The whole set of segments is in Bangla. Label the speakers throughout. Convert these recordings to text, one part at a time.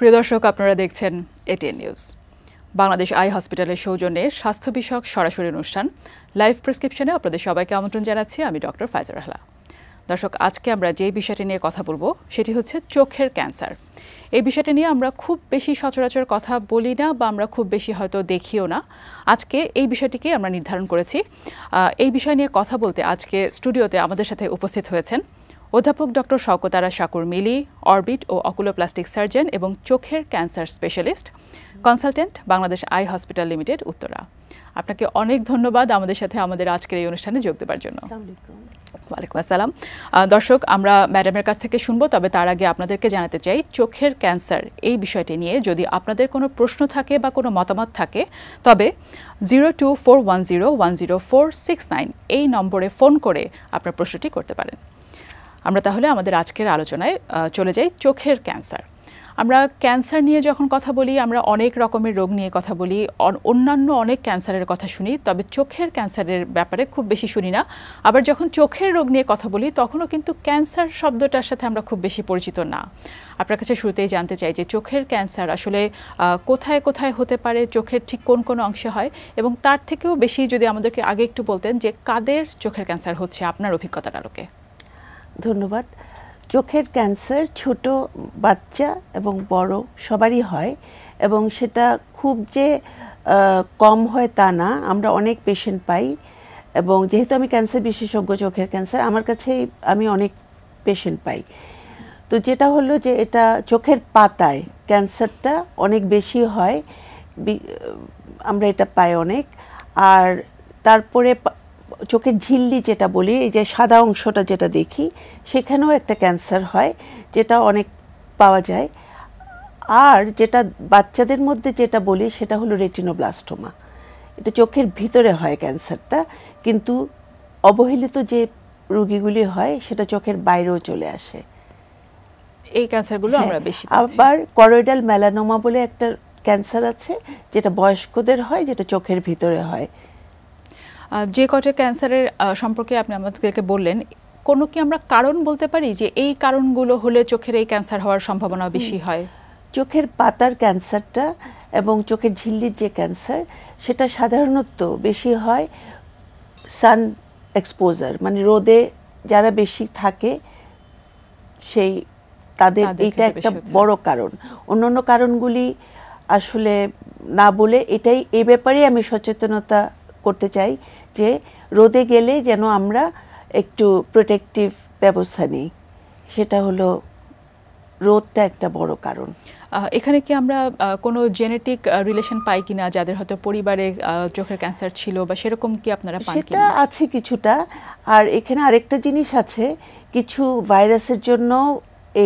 Speaker 1: প্রিয় দর্শক, আপনারা দেখছেন এটিএন নিউজ। বাংলাদেশ আই হসপিটালের সৌজন্যে স্বাস্থ্য বিষয়ক সরাসরি অনুষ্ঠান লাইভ প্রেসক্রিপশনে আপনাদের সবাইকে আমন্ত্রণ জানাচ্ছি। আমি ডক্টর ফাইজা রাহলা। দর্শক, আজকে আমরা যে বিষয়টি নিয়ে কথা বলবো সেটি হচ্ছে চোখের ক্যান্সার। এই বিষয়টি নিয়ে আমরা খুব বেশি সচরাচর কথা বলি না বা আমরা খুব বেশি হয়তো দেখিও না। আজকে এই বিষয়টিকে আমরা নির্ধারণ করেছি। এই বিষয় নিয়ে কথা বলতে আজকে স্টুডিওতে আমাদের সাথে উপস্থিত হয়েছেন অধ্যাপক ডক্টর শওকত আরা শাকুর মিলি, অরবিট ও অকুলোপ্লাস্টিক সার্জন এবং চোখের cancer specialist, consultant, Bangladesh eye hospital limited, Uttara. আপনাকে অনেক ধন্যবাদ আমাদের সাথে আমাদের আজকের এই অনুষ্ঠানে যোগ দেওয়ার জন্য। ওয়ালাইকুম আসসালাম। দর্শক, আমরা ম্যাডামের কাছ থেকে শুনবো, তবে তার আগে আপনাদেরকে জানাতে চাই চোখের ক্যান্সার এই বিষয়টি নিয়ে যদি আপনাদের কোনো প্রশ্ন থাকে বা কোনো মতামত থাকে তবে 0241010469 এই নম্বরে ফোন করে আপনার প্রশ্নটি করতে পারেন। আমরা তাহলে আমাদের আজকের আলোচনায় চলে যাই। চোখের ক্যান্সার। আমরা ক্যান্সার নিয়ে যখন কথা বলি আমরা অনেক রকমের রোগ নিয়ে কথা বলি, অন্যান্য অনেক ক্যান্সারের কথা শুনি, তবে চোখের ক্যান্সারের ব্যাপারে খুব বেশি শুনি না। আবার যখন চোখের রোগ নিয়ে কথা বলি তখনও কিন্তু ক্যান্সার শব্দটার সাথে আমরা খুব বেশি পরিচিত না। আপনার কাছে শুরুতেই জানতে চাই যে চোখের ক্যান্সার আসলে কোথায় কোথায় হতে পারে, চোখের ঠিক কোন কোন অংশে হয়, এবং তার থেকেও বেশি যদি আমাদেরকে আগে একটু বলতেন যে কাদের চোখের ক্যান্সার হচ্ছে আপনার অভিজ্ঞতার আলোকে।
Speaker 2: ধন্যবাদ। চোখের ক্যান্সার ছোট বাচ্চা এবং বড় সবারই হয়, এবং সেটা খুব যে কম হয় তা না। আমরা অনেক পেশেন্ট পাই, এবং যেহেতু আমি ক্যান্সার বিশেষজ্ঞ চোখের ক্যান্সার, আমার কাছেই আমি অনেক পেশেন্ট পাই। তো যেটা হলো যে এটা চোখের পাতায় ক্যান্সারটা অনেক বেশি হয়, আমরা এটা পাই অনেক। আর তারপরে চোখের ঝিল্লি যেটা বলি, এই যে সাদা অংশটা যেটা দেখি, সেখানেও একটা ক্যান্সার হয়, যেটা অনেক পাওয়া যায়। আর যেটা বাচ্চাদের মধ্যে যেটা বলি সেটা হলো রেটিনোব্লাস্টোমা। এটা চোখের ভিতরে হয় ক্যান্সারটা, কিন্তু অবহেলিত যে রোগীগুলি হয় সেটা চোখের বাইরেও চলে আসে।
Speaker 1: এই ক্যান্সারগুলো আমরা বেশি পাচ্ছি।
Speaker 2: আবার করয়েডাল মেলানোমা বলে একটা ক্যান্সার আছে, যেটা বয়স্কদের হয়, যেটা চোখের ভিতরে হয়।
Speaker 1: যে কটা ক্যান্সারের সম্পর্কে আপনি আমাদেরকে বললেন, কোনো কি আমরা কারণ বলতে পারি যে এই কারণগুলো হলে চোখের এই ক্যান্সার হওয়ার সম্ভাবনা বেশি হয়?
Speaker 2: চোখের পাতার ক্যান্সারটা এবং চোখের ঝিল্লির যে ক্যান্সার, সেটা সাধারণত বেশি হয় সান এক্সপোজার, মানে রোদে যারা বেশি থাকে সেই তাদের এইটা একটা বড় কারণ। অন্যান্য কারণগুলি আসলে না বলে এই ব্যাপারে আমি সচেতনতা করতে চাই যে রোদে গেলে যেন আমরা একটু প্রোটেক্টিভ ব্যবস্থা নিই। সেটা হলো রোদটা একটা বড় কারণ।
Speaker 1: এখানে কি আমরা কোনো জেনেটিক রিলেশন পাই কিনা, যাদের হয়তো পরিবারে চোখের ক্যান্সার ছিল বা সেরকম কি আপনারা পান কিনা?
Speaker 2: সেটা আছে কিছুটা। আর এখানে আরেকটা জিনিস আছে, কিছু ভাইরাসের জন্য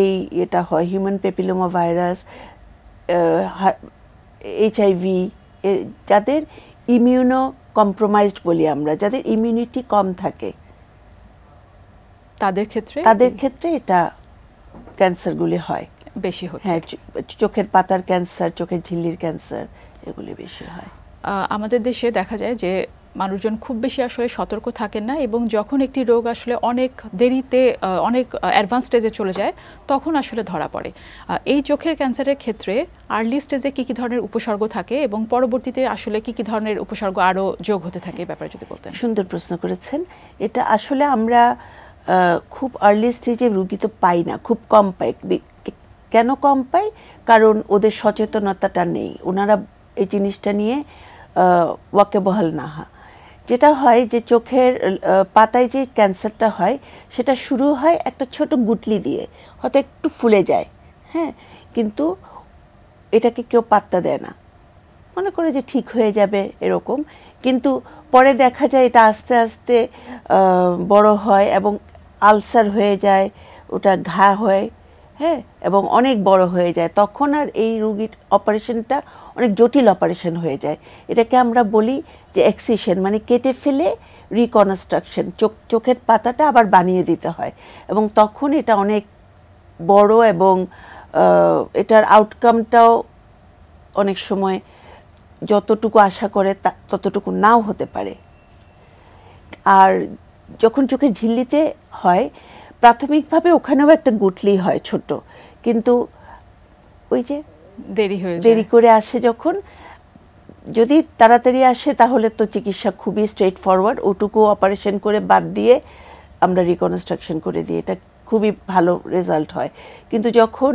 Speaker 2: এই এটা হয়, হিউম্যান প্যাপিলোমা ভাইরাস, HIV, যাদের ইমিউনো কম্প্রোমাইজড বলি আমরা, যাদের ইমিউনিটি কম থাকে,
Speaker 1: তাদের ক্ষেত্রে
Speaker 2: এটা ক্যান্সারগুলি হয়
Speaker 1: বেশি হচ্ছে।
Speaker 2: হ্যাঁ, চোখের পাতার ক্যান্সার, চোখের ঝিল্লির ক্যান্সার, এগুলি বেশি হয়।
Speaker 1: আমাদের দেশে দেখা যায় যে মানুষজন খুব বেশি আসলে সতর্ক থাকেন না, এবং যখন একটি রোগ আসলে অনেক দেরিতে, অনেক অ্যাডভান্স স্টেজে চলে যায় তখন আসলে ধরা পড়ে। এই চোখের ক্যান্সারের ক্ষেত্রে আর্লি স্টেজে কী কী ধরনের উপসর্গ থাকে এবং পরবর্তীতে আসলে কী কী ধরনের উপসর্গ আরও যোগ হতে থাকে, এই ব্যাপারে যদি বলতেন।
Speaker 2: সুন্দর প্রশ্ন করেছেন। এটা আসলে আমরা খুব আর্লি স্টেজে রোগী তো পাই না, খুব কম পাই। কেন কম পাই? কারণ ওদের সচেতনতাটা নেই, ওনারা এই জিনিসটা নিয়ে ওয়াকিবহাল না। যেটা হয় যে চোখের পাতায় যে ক্যান্সারটা হয় সেটা শুরু হয় একটা ছোট গুটলি দিয়ে, হয়তো একটু ফুলে যায়, হ্যাঁ, কিন্তু এটাকে কেউ পাত্তা দেয় না, মনে করে যে ঠিক হয়ে যাবে এরকম। কিন্তু পরে দেখা যায় এটা আস্তে আস্তে বড় হয় এবং আলসার হয়ে যায়, ওটা ঘা হয়, হ্যাঁ, এবং অনেক বড় হয়ে যায়। তখন আর এই রোগীর অপারেশনটা অনেক জটিল অপারেশন হয়ে যায়। এটাকে আমরা বলি যে এক্সিশন, মানে কেটে ফেলে রিকনস্ট্রাকশন, চোখের পাতাটা আবার বানিয়ে দিতে হয়, এবং তখন এটা অনেক বড়, এবং এটার আউটকামটাও অনেক সময় যতটুকু আশা করে ততটুকু নাও হতে পারে। আর যখন চোখের ঝিল্লিতে হয়, প্রাথমিকভাবে ওখানেও একটা গুটলি হয় ছোট, কিন্তু ওই যে দেরি করে আসে যখন, যদি তাড়াতাড়ি আসে তাহলে তো চিকিৎসা খুবই স্ট্রেট ফরওয়ার্ড, ওটুকু অপারেশন করে বাদ দিয়ে আমরা রিকনস্ট্রাকশন করে দিই, এটা খুবই ভালো রেজাল্ট হয়। কিন্তু যখন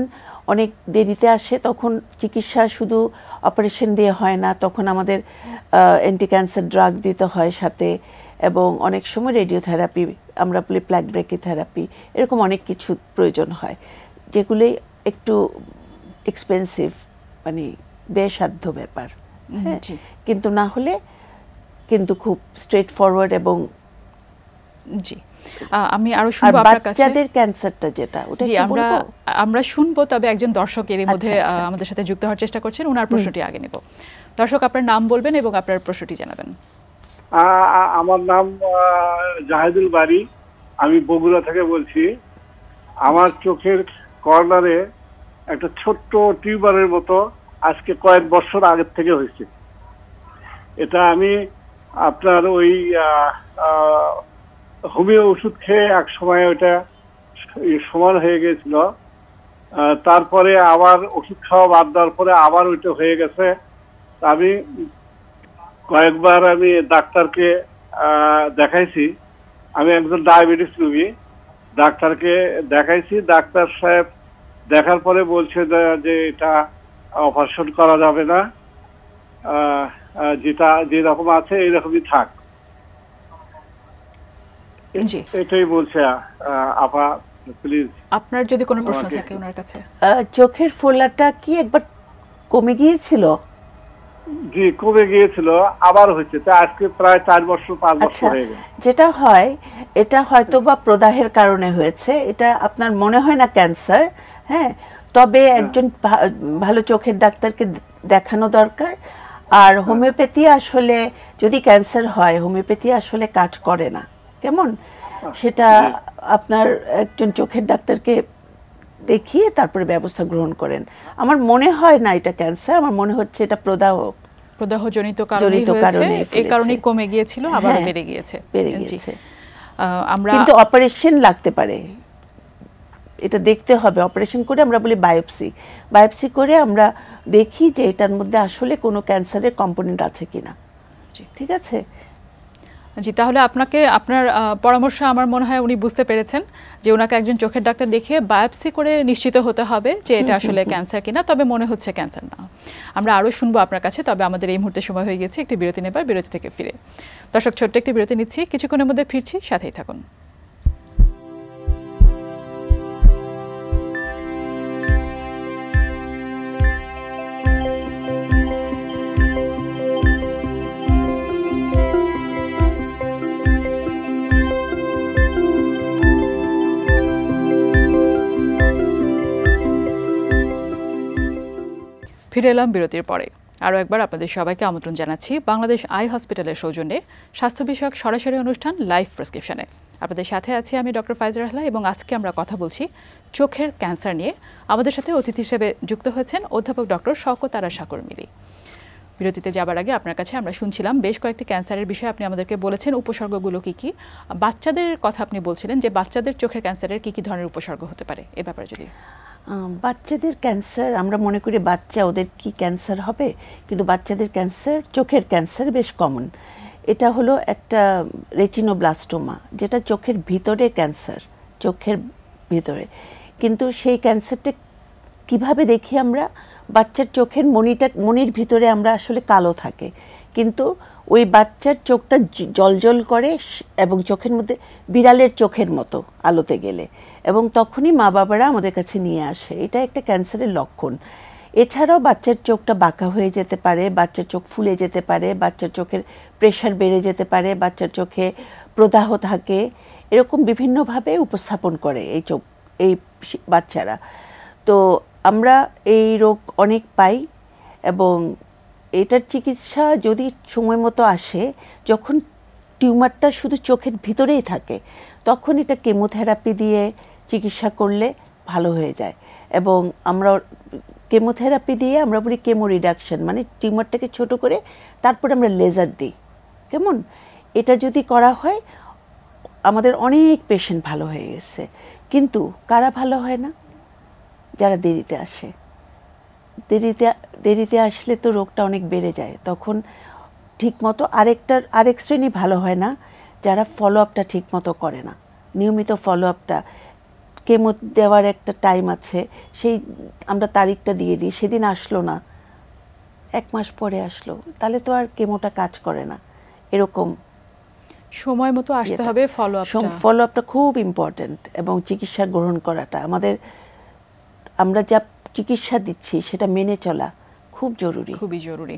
Speaker 2: অনেক দেরিতে আসে তখন চিকিৎসা শুধু অপারেশন দিয়ে হয় না, তখন আমাদের অ্যান্টি ক্যান্সার ড্রাগ দিতে হয় সাথে, এবং অনেক সময় রেডিওথেরাপি, আমরা বলি প্লাক ব্রেকিথেরাপি, এরকম অনেক কিছু প্রয়োজন হয়, যেগুলি একটু এক্সপেন্সিভ, মানে বেসাধ্য ব্যাপার। হ্যাঁ, কিন্তু না হলে কিন্তু খুব স্ট্রেট ফরওয়ার্ড। এবং
Speaker 1: জি, আমি আরো শুনবো আপনার কাছে
Speaker 2: বাচ্চাদের ক্যান্সারটা যেটা, ওটা
Speaker 1: জি আমরা শুনবো, তবে একজন দর্শক এর মধ্যে আমাদের সাথে যুক্ত হওয়ার চেষ্টা করছেন, ওনার প্রশ্নটি আগে নেব। দর্শক, আপনার নাম বলবেন এবং আপনার প্রশ্নটি জানাবেন।
Speaker 3: আমার নাম জাহিদুল বারী, আমি বগুড়া থেকে বলছি। আমার চোখের কর্নারে একটা ছোট্ট টিউমারের মতো আজকে কয়েক বছর আগের থেকে হয়েছে। এটা আমি আপনার ওই হোমিও ওষুধ খেয়ে এক সময় ওটা সমান হয়ে গেছিল, তারপরে আবার ওষুধ খাওয়া বাদ দেওয়ার পরে আবার ওইটা হয়ে গেছে। আমি কয়েকবার আমি ডাক্তারকে দেখাইছি, আমি একজন ডায়াবেটিস রোগী, ডাক্তারকে দেখাইছি। ডাক্তার সাহেব দেখার পরে বলছে যে এটা অপারেশন করা যাবে না, যেটা যেরকম আছে এইরকমই থাক, এটাই বলছে। আপা প্লিজ,
Speaker 1: আপনার যদি কোনো প্রশ্ন থাকে ওনার কাছে।
Speaker 2: চোখের ফোলাটা কি একবার কমে গিয়েছিল?
Speaker 3: জি, কমে গিয়েছিল, আবার হয়েছে, আজকে প্রায় 4 বছর 5 বছর হয়ে গেছে।
Speaker 2: যেটা হয়, এটা হয়তো বা প্রদাহের কারণে হয়েছে, এটা আপনার মনে হয় না ক্যান্সার। হ্যাঁ, তবে একজন ভালো চোখের ডাক্তারকে দেখানো দরকার। আর হোমিওপ্যাথি আসলে, যদি ক্যান্সার হয়, হোমিওপ্যাথি আসলে কাজ করে না। কেমন, সেটা আপনার একজন চোখের ডাক্তারকে দেখিয়ে তারপরে ব্যবস্থা গ্রহণ করেন। আমার মনে হয় না এটা ক্যান্সার, আমার মনে হচ্ছে এটা
Speaker 1: প্রদাহজনিত কারণে, এই কারণেই কমে গিয়েছিল, আবার বেড়ে গিয়েছে।
Speaker 2: কিন্তু অপারেশন লাগতে পারে, এটা দেখতে হবে। অপারেশন করে, আমরা বলি বায়োপসি করে আমরা দেখি যে এটার মধ্যে আসলে কোনো ক্যান্সারের কম্পোনেন্ট আছে কিনা। ঠিক আছে
Speaker 1: জি, তাহলে আপনার পরামর্শ আমার মনে হয় উনি বুঝতে পেরেছেন যে ওনাকে একজন চোখের ডাক্তার দেখিয়ে বায়োপসি করে নিশ্চিত হতে হবে যে এটা আসলে ক্যান্সার কিনা, তবে মনে হচ্ছে ক্যান্সার না। আমরা আরও শুনবো আপনার কাছে, তবে আমাদের এই মুহূর্তে সময় হয়ে গেছে একটি বিরতি নেবার। বিরতি থেকে ফিরে দর্শক ছোট্ট একটি বিরতি নিচ্ছি, কিছুক্ষণের মধ্যে ফিরছি, সাথেই থাকুন। ফিরে এলাম বিরতির পরে। আরও একবার আপনাদের সবাইকে আমন্ত্রণ জানাচ্ছি বাংলাদেশ আই হসপিটালের সৌজন্যে স্বাস্থ্য বিষয়ক সরাসরি অনুষ্ঠান লাইভ প্রেসক্রিপশনে। আপনাদের সাথে আছি আমি ডক্টর ফাইজা রাহলা, এবং আজকে আমরা কথা বলছি চোখের ক্যান্সার নিয়ে। আমাদের সাথে অতিথি হিসেবে যুক্ত হয়েছেন অধ্যাপক ডক্টর শওকত আরা সাকর মিলি। বিরতিতে যাবার আগে আপনার কাছে আমরা শুনছিলাম বেশ কয়েকটি ক্যান্সারের বিষয়ে, আপনি আমাদেরকে বলেছেন উপসর্গগুলো কী কী। বাচ্চাদের কথা আপনি বলছিলেন যে বাচ্চাদের চোখের ক্যান্সারের কী কী ধরনের উপসর্গ হতে পারে, এ ব্যাপারে যদি।
Speaker 2: বাচ্চাদের ক্যান্সার, আমরা মনে করি বাচ্চা, ওদের কি ক্যান্সার হবে, কিন্তু বাচ্চাদের ক্যান্সার, চোখের ক্যান্সার বেশ কমন। এটা হলো একটা রেটিনোব্লাস্টোমা, যেটা চোখের ভিতরে ক্যান্সার, চোখের ভিতরে। কিন্তু সেই ক্যান্সারটা কিভাবে দেখি আমরা, বাচ্চার চোখের মনির ভিতরে আমরা আসলে কালো থাকে, কিন্তু ওই বাচ্চার চোখটা জলজল করে এবং চোখের মধ্যে বিড়ালের চোখের মতো আলোতে গেলে, এবং তখনই মা বাবারা আমাদের কাছে নিয়ে আসে, এটা একটা ক্যান্সারের লক্ষণ। এছাড়াও বাচ্চার চোখটা বাঁকা হয়ে যেতে পারে, বাচ্চার চোখ ফুলে যেতে পারে, বাচ্চার চোখের প্রেশার বেড়ে যেতে পারে, বাচ্চার চোখে প্রদাহ থাকে, এরকম বিভিন্নভাবে উপস্থাপন করে এই বাচ্চারা। তো আমরা এই রোগ অনেক পাই, এবং এটার চিকিৎসা যদি সময় মতো আসে, যখন টিউমারটা শুধু চোখের ভিতরেই থাকে, তখন এটা কেমোথেরাপি দিয়ে চিকিৎসা করলে ভালো হয়ে যায়। এবং আমরা কেমোথেরাপি দিয়ে, আমরা বলি কেমো রিডাকশন, মানে টিউমারটাকে ছোট করে তারপরে আমরা লেজার দিই। কেমন, এটা যদি করা হয়, আমাদের অনেক পেশেন্ট ভালো হয়ে গেছে। কিন্তু কারা ভালো হয় না? যারা দেরিতে আসে, দেরিতে আসলে তো রোগটা অনেক বেড়ে যায়, তখন ঠিকমতো আরেক শ্রেণী ভালো হয় না, যারা ফলো আপটা ঠিকমতো করে না, নিয়মিত ফলো আপটা। কেমো দেওয়ার একটা টাইম আছে, সেই আমরা তারিখটা দিয়ে দিই, সেদিন আসলো না, 1 মাস পরে আসলো, তাহলে তো আর কেমোটা কাজ করে না। এরকম
Speaker 1: সময় মতো আসতে হবে,
Speaker 2: ফলো আপটা খুব ইম্পর্টেন্ট, এবং চিকিৎসা গ্রহণ করাটা আমরা যা চিকিৎসা দিচ্ছি সেটা মেনে চলা খুব জরুরি,
Speaker 1: খুবই জরুরি।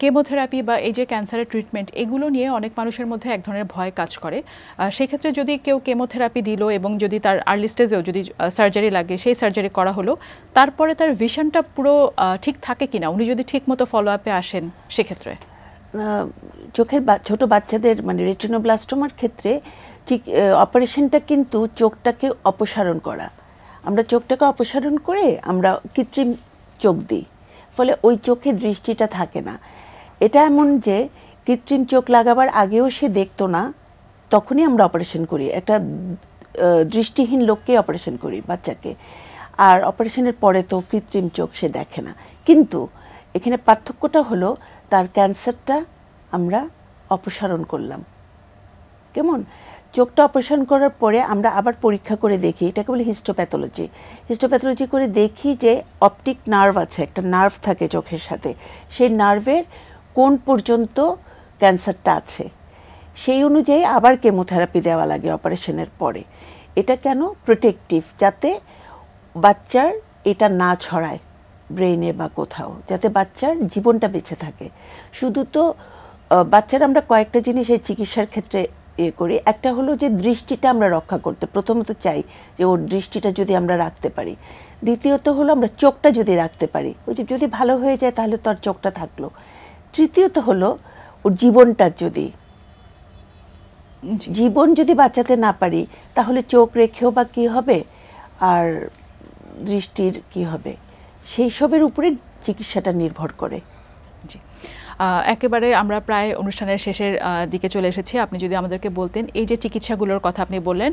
Speaker 1: কেমোথেরাপি বা এই যে ক্যান্সারের ট্রিটমেন্ট, এগুলো নিয়ে অনেক মানুষের মধ্যে এক ধরনের ভয় কাজ করে। সেক্ষেত্রে যদি কেউ কেমোথেরাপি দিল এবং যদি তার আর্লি স্টেজেও যদি সার্জারি লাগে, সেই সার্জারি করা হলো, তারপরে তার ভিশনটা পুরো ঠিক থাকে কিনা, উনি যদি ঠিক মতো ফলো আপে আসেন সেক্ষেত্রে?
Speaker 2: চোখের ছোট বাচ্চাদের মানে রেটিনোব্লাস্টোমার ক্ষেত্রে অপারেশনটা কিন্তু চোখটাকে অপসারণ করা। আমরা চোখটাকে অপসারণ করে আমরা কৃত্রিম চোখ দিই, ফলে ওই চোখে দৃষ্টিটা থাকে না। এটা এমন যে কৃত্রিম চোখ লাগাবার আগেও সে দেখতো না, তখনই আমরা অপারেশন করি। একটা দৃষ্টিহীন লোককে অপারেশন করি, বাচ্চাকে। আর অপারেশনের পরে তো কৃত্রিম চোখ সে দেখে না। কিন্তু এখানে পার্থক্যটা হলো তার ক্যান্সারটা আমরা অপসারণ করলাম। কেমন? চোখটা অপারেশন করার পরে আমরা আবার পরীক্ষা করে দেখি, এটাকে বলে হিস্টোপ্যাথোলজি করে দেখি যে অপটিক নার্ভ আছে, একটা নার্ভ থাকে চোখের সাথে, সেই নার্ভের কোন পর্যন্ত ক্যান্সারটা আছে, সেই অনুযায়ী আবার কেমোথেরাপি দেওয়া লাগে অপারেশনের পরে। এটা কেন? প্রোটেক্টিভ, যাতে বাচ্চার এটা না ছড়ায় ব্রেইনে বা কোথাও, যাতে বাচ্চার জীবনটা বেঁচে থাকে। শুধু তো বাচ্চার আমরা কয়েকটা জিনিস এই চিকিৎসার ক্ষেত্রে করি। একটা হলো যে দৃষ্টিটা আমরা রক্ষা করতে প্রথমত চাই, যে ওর দৃষ্টিটা যদি আমরা রাখতে পারি। দ্বিতীয়ত হলো আমরা চোখটা যদি রাখতে পারি, ওই যে যদি ভালো হয়ে যায় তাহলে তো আর চোখটা থাকলো। তৃতীয়ত হলো ওর জীবনটা জীবন যদি বাঁচাতে না পারি, তাহলে চোখ রেখেও বা কী হবে, আর দৃষ্টির কি হবে, সেই সবের উপরে চিকিৎসাটা নির্ভর করে।
Speaker 1: জি, একেবারে আমরা প্রায় অনুষ্ঠানের শেষের দিকে চলে এসেছি। আপনি যদি আমাদেরকে বলতেন এই যে চিকিৎসাগুলোর কথা আপনি বললেন,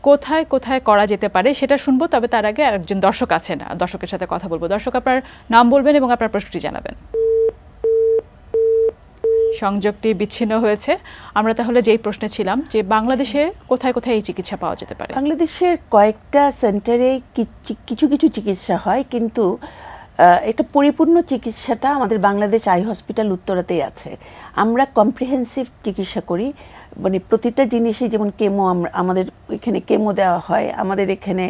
Speaker 1: কোথায় কোথায় করা যেতে পারে সেটা শুনবো, তবে তার আগে একজন দর্শক আছেন, দর্শকের সাথে কথা বলবো। দর্শক, আপনার নাম বলবেন এবং আপনার প্রশ্নটি জানাবেন। সংযোগটি বিচ্ছিন্ন হয়েছে। আমরা তাহলে যেই প্রশ্নে ছিলাম যে বাংলাদেশে কোথায় কোথায় এই চিকিৎসা পাওয়া যেতে পারে?
Speaker 2: বাংলাদেশের কয়েকটা সেন্টারে কিছু কিছু চিকিৎসা হয়, কিন্তু এটা পরিপূর্ণ চিকিৎসাটা আমাদের বাংলাদেশ আই হসপিটাল উত্তরাতেই আছে। আমরা কম্প্রিহেন্সিভ চিকিৎসা করি, মানে প্রতিটা জিনিসই, যেমন কেমো, আমাদের এখানে কেমো দেওয়া হয়, আমাদের এখানে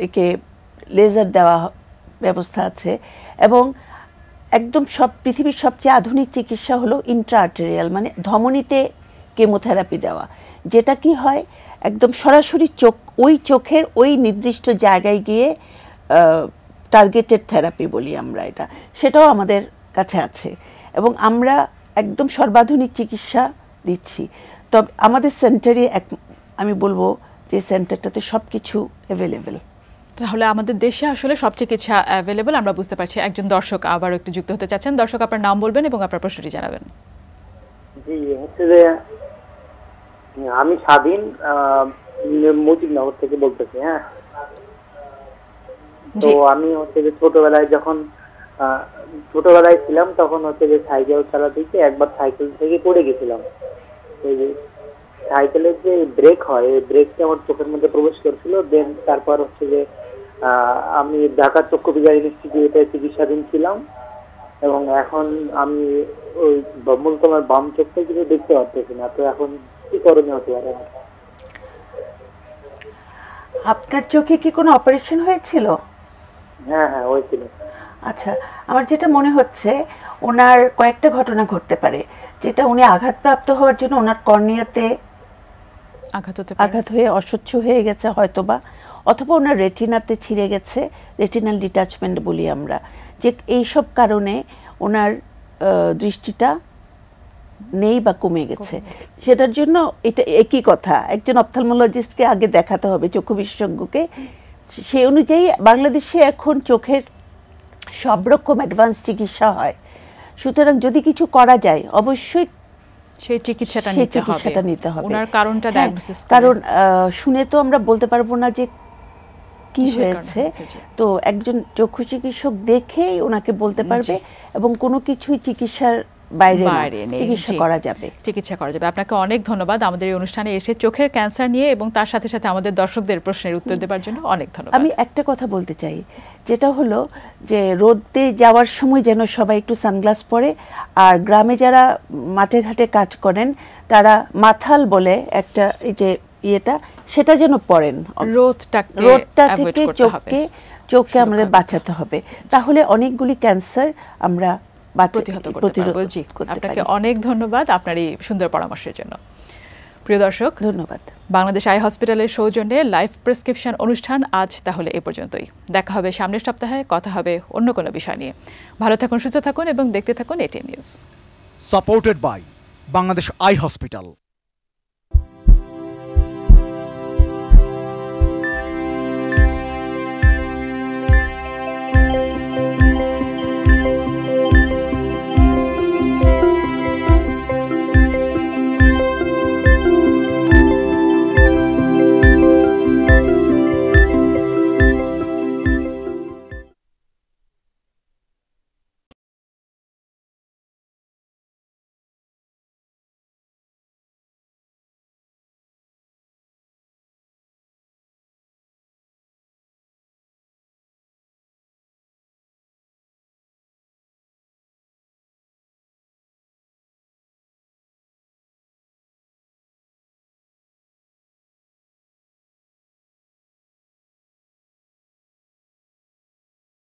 Speaker 2: একে লেজার দেওয়া ব্যবস্থা আছে, এবং একদম পৃথিবীর সবচেয়ে আধুনিক চিকিৎসা হলো ইন্ট্রাআর্টেরিয়াল, মানে ধমনীতে কেমোথেরাপি দেওয়া। যেটা কি হয়, একদম সরাসরি ওই চোখের ওই নির্দিষ্ট জায়গায় গিয়ে টার্গেটেড থেরাপি বলি আমরা এটা, সেটাও আমাদের কাছে আছে, এবং আমরা একদম সর্বাধুনিক চিকিৎসা দিচ্ছি। তবে আমাদের সেন্টারে আমি বলবো যে সেন্টারটাতে সব কিছু অ্যাভেলেবেল।
Speaker 1: তাহলে আমাদের দেশে আসলে সব চিকিৎসা অ্যাভেলেবল, আমরা বুঝতে পারছি। একজন দর্শক আবার একটু যুক্ত হতে চাচ্ছেন। দর্শক, আপনার নাম বলবেন এবং আপনার প্রশ্নটি জানাবেন।
Speaker 4: জি, হচ্ছে যে আমি স্বাধীন মুজিবনগর থেকে বলতেছি। হ্যাঁ, তো আমি হচ্ছে যে ছোটবেলায় ছিলাম, তখন হচ্ছে যে সাইকেল চালাতে গিয়ে একবার সাইকেল থেকে পড়ে গেছিলাম। ওই যে সাইকেলের যে ব্রেক হয়, এই ব্রেকটা আমার চোখের মধ্যে প্রবেশ করেছিল। দেন তারপর হচ্ছে যে আমি ঢাকা চক্ষু বিজ্ঞান ইনস্টিটিউটে চিকিৎসাধীন ছিলাম, এবং এখন আমি ওই মূলত আমার বাম চোখটা কিছু দেখতে পারতেছি না। তো এখন কি করণীয় হতে পারে?
Speaker 2: আপনার চোখে কি কোনো অপারেশন হয়েছিল?
Speaker 4: হ্যাঁ, হয়েছিল।
Speaker 2: আচ্ছা, আমার যেটা মনে হচ্ছে ওনার কয়েকটা ঘটনা ঘটতে পারে, যেটা উনি আঘাতপ্রাপ্ত হওয়ার জন্য ওনার কর্নিয়াতে আঘাত হয়ে অস্বচ্ছ হয়ে গেছে হয়তোবা, অথবা ওনার রেটিনাতে ছিঁড়ে গেছে, রেটিনাল ডিটাচমেন্ট বলি আমরা, যে এইসব কারণে ওনার দৃষ্টিটা নেই বা কমে গেছে। সেটার জন্য এটা একই কথা, একজন অপথলমোলজিস্টকে আগে দেখাতে হবে, চক্ষু বিশেষজ্ঞকে। সেই অনুযায়ী বাংলাদেশে এখন চোখের সব রকম অ্যাডভান্স চিকিৎসা হয়। সুতরাং যদি কিছু করা যায়, অবশ্যই
Speaker 1: সেই চিকিৎসাটা নিতে হবে। ওনার কারণটা ডায়াগনোসিস,
Speaker 2: কারণ শুনে তো আমরা বলতে পারবো না যে কি হয়েছে, তো একজন চক্ষু চিকিৎসক দেখেই ওনাকে বলতে পারবে এবং কোনো কিছুই চিকিৎসার বাইরে চিকিৎসা করা যাবে।
Speaker 1: আপনাকে অনেক ধন্যবাদ আমাদের এই অনুষ্ঠানে এসে চোখের ক্যান্সার নিয়ে এবং তার সাথে সাথে আমাদের দর্শকদের প্রশ্নের উত্তর দেওয়ার জন্য অনেক ধন্যবাদ।
Speaker 2: আমি একটা কথা বলতে চাই, যেটা হলো যে রোদে যাওয়ার সময় যেন সবাই একটু সানগ্লাস পরে, আর গ্রামে যারা মাঠে ঘাটে কাজ করেন তারা মাথাল বলে একটা এই যে ইয়েটা, সেটা যেন পড়েন। রোদটা থেকে চোখকে আমাদের বাঁচাতে হবে, তাহলে অনেকগুলি ক্যান্সার আমরা
Speaker 1: প্রতিহত করতে পারবো। জি, আপনাকে অনেক ধন্যবাদ আপনার এই সুন্দর পরামর্শের জন্য। প্রিয় দর্শক,
Speaker 2: ধন্যবাদ।
Speaker 1: বাংলাদেশ আই হসপিটালের সৌজন্যে লাইভ প্রেসক্রিপশন অনুষ্ঠান আজ তাহলে এ পর্যন্তই। দেখা হবে সামনের সপ্তাহে, কথা হবে অন্য কোনো বিষয় নিয়ে। ভালো থাকুন, সুস্থ থাকুন এবং দেখতে থাকুন ATN news.
Speaker 5: Supported by Bangladesh eye hospital.